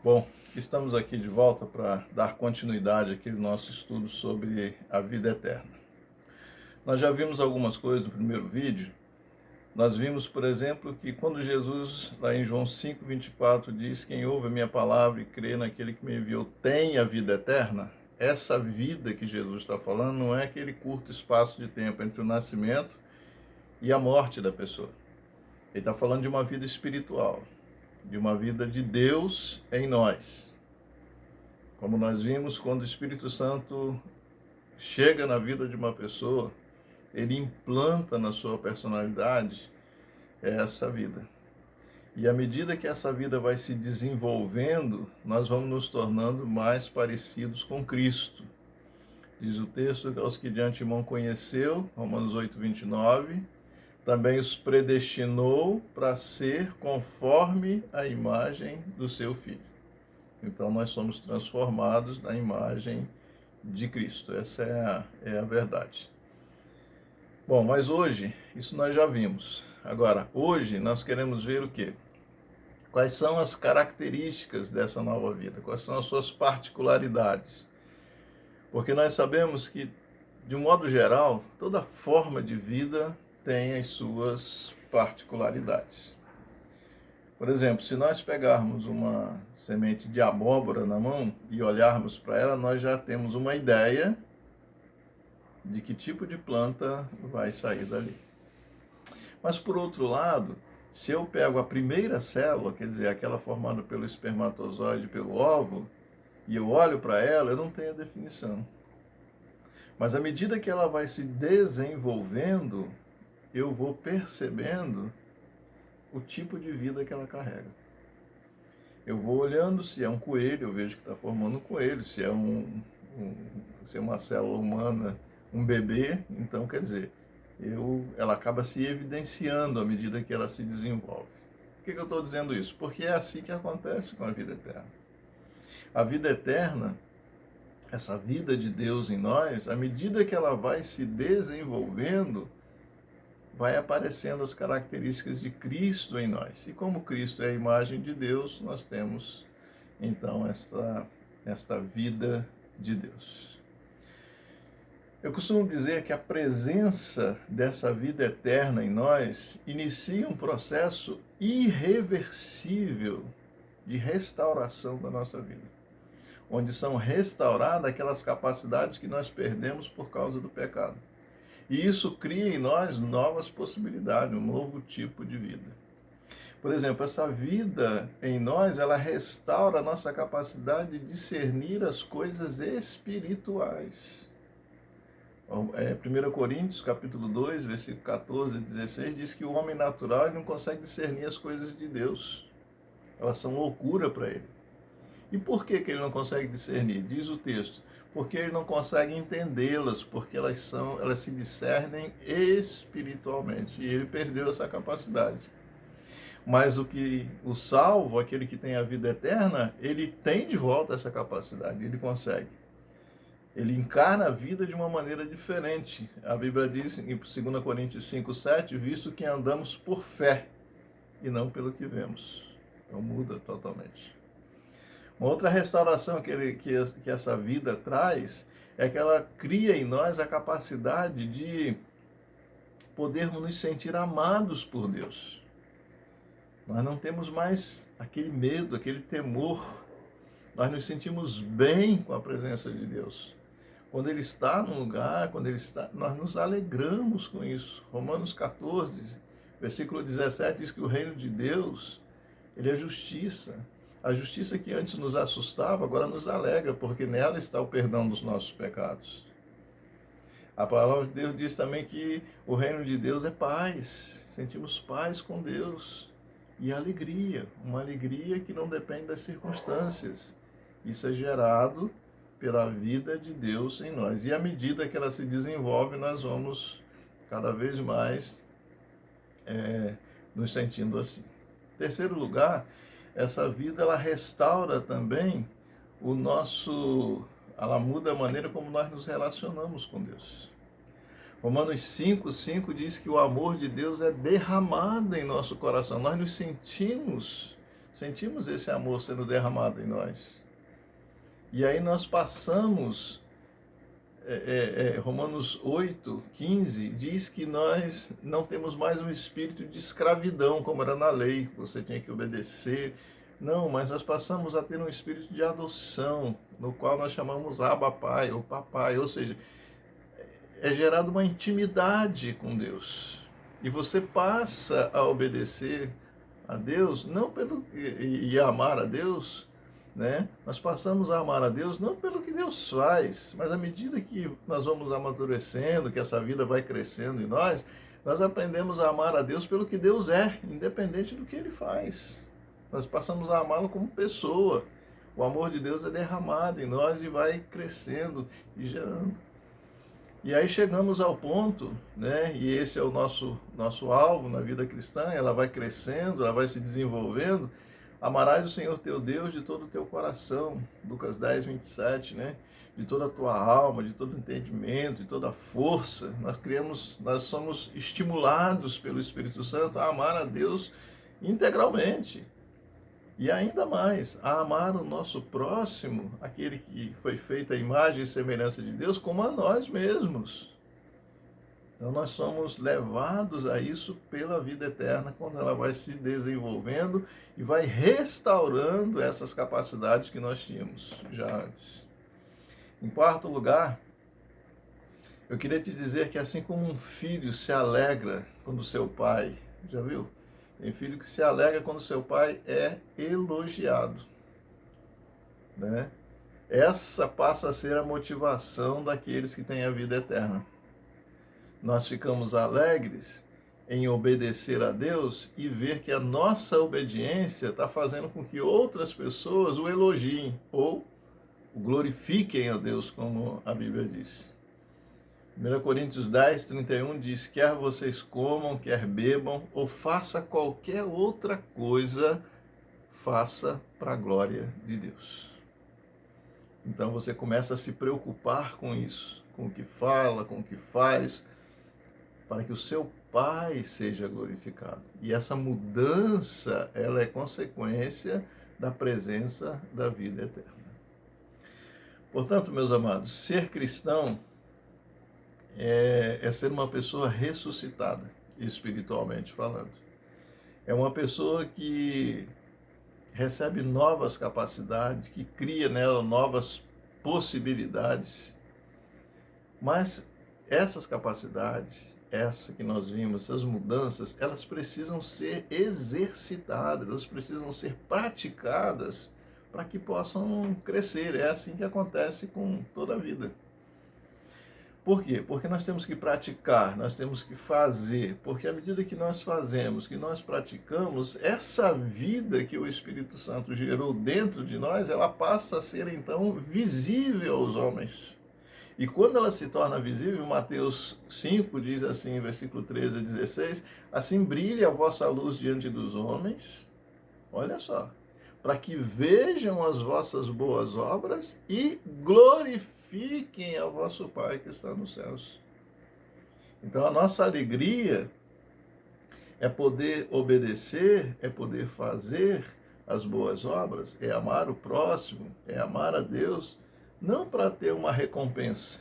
Bom, estamos aqui de volta para dar continuidade aqui ao nosso estudo sobre a vida eterna. Nós já vimos algumas coisas no primeiro vídeo. Nós vimos, por exemplo, que quando Jesus, lá em João 5:24, diz: "Quem ouve a minha palavra e crê naquele que me enviou tem a vida eterna", essa vida que Jesus está falando não é aquele curto espaço de tempo entre o nascimento e a morte da pessoa. Ele está falando de uma vida espiritual, de uma vida de Deus em nós. Como nós vimos, quando o Espírito Santo chega na vida de uma pessoa, ele implanta na sua personalidade essa vida. E à medida que essa vida vai se desenvolvendo, nós vamos nos tornando mais parecidos com Cristo. Diz o texto: aos que de antemão conheceu, Romanos 8:29, também os predestinou para ser conforme a imagem do seu Filho. Então nós somos transformados na imagem de Cristo. Essa é a verdade. Bom, mas hoje, isso nós já vimos. Agora, hoje nós queremos ver o quê? Quais são as características dessa nova vida? Quais são as suas particularidades? Porque nós sabemos que, de um modo geral, toda forma de vida tem as suas particularidades. Por exemplo, se nós pegarmos uma semente de abóbora na mão e olharmos para ela, nós já temos uma ideia de que tipo de planta vai sair dali. Mas, por outro lado, se eu pego a primeira célula, quer dizer, aquela formada pelo espermatozoide, pelo óvulo, e eu olho para ela, eu não tenho a definição. Mas à medida que ela vai se desenvolvendo, eu vou percebendo o tipo de vida que ela carrega. Eu vou olhando, se é um coelho, eu vejo que está formando um coelho, se é se é uma célula humana, um bebê, então quer dizer, ela acaba se evidenciando à medida que ela se desenvolve. Por que eu estou dizendo isso? Porque é assim que acontece com a vida eterna. A vida eterna, essa vida de Deus em nós, à medida que ela vai se desenvolvendo, vai aparecendo as características de Cristo em nós. E como Cristo é a imagem de Deus, nós temos então esta vida de Deus. Eu costumo dizer que a presença dessa vida eterna em nós inicia um processo irreversível de restauração da nossa vida, onde são restauradas aquelas capacidades que nós perdemos por causa do pecado. E isso cria em nós novas possibilidades, um novo tipo de vida. Por exemplo, essa vida em nós, ela restaura a nossa capacidade de discernir as coisas espirituais. 1 Coríntios, capítulo 2, versículo 14 e 16, diz que o homem natural não consegue discernir as coisas de Deus. Elas são loucura para ele. E por que ele não consegue discernir? Diz o texto: porque ele não consegue entendê-las, porque elas se discernem espiritualmente, e ele perdeu essa capacidade. Mas o salvo, aquele que tem a vida eterna, ele tem de volta essa capacidade, ele consegue. Ele encarna a vida de uma maneira diferente. A Bíblia diz em 2 Coríntios 5:7, visto que andamos por fé e não pelo que vemos. Então muda totalmente. Uma outra restauração que essa vida traz é que ela cria em nós a capacidade de podermos nos sentir amados por Deus. Nós não temos mais aquele medo, aquele temor. Nós nos sentimos bem com a presença de Deus. Quando Ele está no lugar, nós nos alegramos com isso. Romanos 14, versículo 17, diz que o reino de Deus, ele é justiça. A justiça que antes nos assustava, agora nos alegra, porque nela está o perdão dos nossos pecados. A palavra de Deus diz também que o reino de Deus é paz. Sentimos paz com Deus e alegria, uma alegria que não depende das circunstâncias. Isso é gerado pela vida de Deus em nós. E à medida que ela se desenvolve, nós vamos cada vez mais nos sentindo assim. Em terceiro lugar, essa vida ela restaura também ela muda a maneira como nós nos relacionamos com Deus. Romanos 5:5 diz que o amor de Deus é derramado em nosso coração. Nós nos sentimos sentimos esse amor sendo derramado em nós. E aí nós passamos, Romanos 8:15 diz que nós não temos mais um espírito de escravidão, como era na lei, você tinha que obedecer. Não, mas nós passamos a ter um espírito de adoção, no qual nós chamamos Abba Pai ou Papai, ou seja, é gerada uma intimidade com Deus. E você passa a obedecer a Deus, não pelo e amar a Deus, né? Nós passamos a amar a Deus não pelo que Deus faz, mas à medida que nós vamos amadurecendo, que essa vida vai crescendo em nós, nós aprendemos a amar a Deus pelo que Deus é, independente do que Ele faz. Nós passamos a amá-lo como pessoa. O amor de Deus é derramado em nós e vai crescendo e gerando. E aí chegamos ao ponto, né, e esse é o nosso alvo na vida cristã, ela vai crescendo, ela vai se desenvolvendo. Amarás o Senhor teu Deus de todo o teu coração, Lucas 10:27, né, de toda a tua alma, de todo o entendimento, de toda a força. Nós somos estimulados pelo Espírito Santo a amar a Deus integralmente. E ainda mais, a amar o nosso próximo, aquele que foi feito à imagem e semelhança de Deus, como a nós mesmos. Então nós somos levados a isso pela vida eterna, quando ela vai se desenvolvendo e vai restaurando essas capacidades que nós tínhamos já antes. Em quarto lugar, eu queria te dizer que assim como um filho se alegra quando seu pai, já viu? Tem filho que se alegra quando seu pai é elogiado, né? Essa passa a ser a motivação daqueles que têm a vida eterna. Nós ficamos alegres em obedecer a Deus e ver que a nossa obediência está fazendo com que outras pessoas o elogiem ou o glorifiquem a Deus, como a Bíblia diz. 1 Coríntios 10:31 diz: quer vocês comam, quer bebam, ou faça qualquer outra coisa, faça para a glória de Deus. Então você começa a se preocupar com isso, com o que fala, com o que faz, para que o seu Pai seja glorificado. E essa mudança, ela é consequência da presença da vida eterna. Portanto, meus amados, ser cristão é ser uma pessoa ressuscitada, espiritualmente falando. É uma pessoa que recebe novas capacidades, que cria nela novas possibilidades. Mas essas capacidades, essa que nós vimos, essas mudanças, elas precisam ser exercitadas, elas precisam ser praticadas para que possam crescer. É assim que acontece com toda a vida. Por quê? Porque nós temos que praticar, nós temos que fazer, porque à medida que nós fazemos, que nós praticamos, essa vida que o Espírito Santo gerou dentro de nós, ela passa a ser então visível aos homens. E quando ela se torna visível, Mateus 5 diz assim, versículo 13 a 16, assim brilhe a vossa luz diante dos homens, olha só, para que vejam as vossas boas obras e glorifiquem ao vosso Pai que está nos céus. Então a nossa alegria é poder obedecer, é poder fazer as boas obras, é amar o próximo, é amar a Deus, não para ter uma recompensa.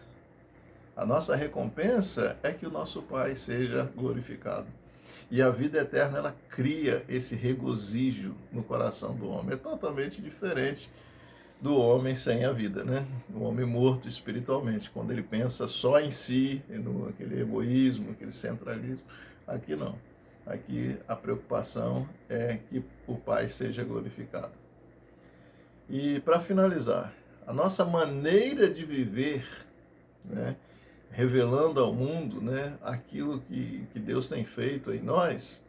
A nossa recompensa é que o nosso Pai seja glorificado. E a vida eterna, ela cria esse regozijo no coração do homem. É totalmente diferente do homem sem a vida, né? O homem morto espiritualmente, quando ele pensa só em si, aquele egoísmo, aquele centralismo. Aqui não. Aqui a preocupação é que o Pai seja glorificado. E para finalizar, a nossa maneira de viver, né, revelando ao mundo, né, aquilo que Deus tem feito em nós,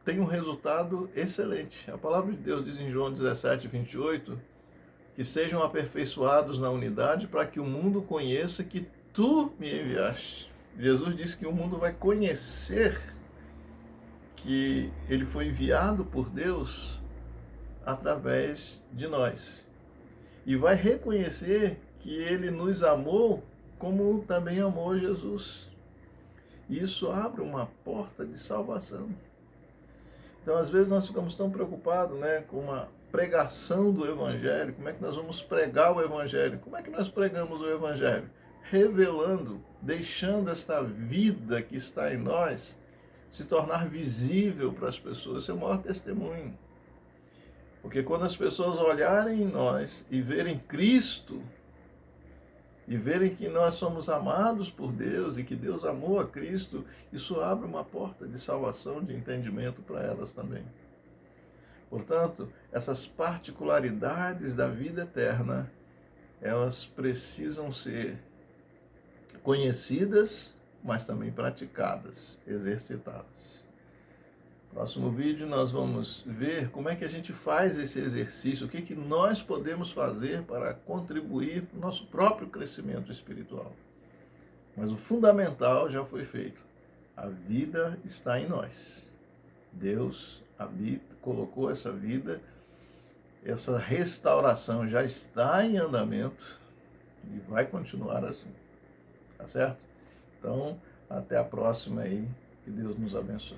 tem um resultado excelente. A palavra de Deus diz em João 17:28, que sejam aperfeiçoados na unidade para que o mundo conheça que tu me enviaste. Jesus disse que o mundo vai conhecer que ele foi enviado por Deus através de nós. E vai reconhecer que ele nos amou como também amou Jesus. E isso abre uma porta de salvação. Então, às vezes, nós ficamos tão preocupados, né, com uma pregação do Evangelho. Como é que nós vamos pregar o Evangelho? Como é que nós pregamos o Evangelho? Revelando, deixando esta vida que está em nós se tornar visível para as pessoas. Esse é o maior testemunho. Porque quando as pessoas olharem em nós e verem Cristo, e verem que nós somos amados por Deus e que Deus amou a Cristo, isso abre uma porta de salvação, de entendimento para elas também. Portanto, essas particularidades da vida eterna, elas precisam ser conhecidas, mas também praticadas, exercitadas. Próximo vídeo nós vamos ver como é que a gente faz esse exercício, o que nós podemos fazer para contribuir para o nosso próprio crescimento espiritual. Mas o fundamental já foi feito. A vida está em nós. Deus habita, colocou essa vida, essa restauração já está em andamento e vai continuar assim. Tá certo? Então, até a próxima aí. Que Deus nos abençoe.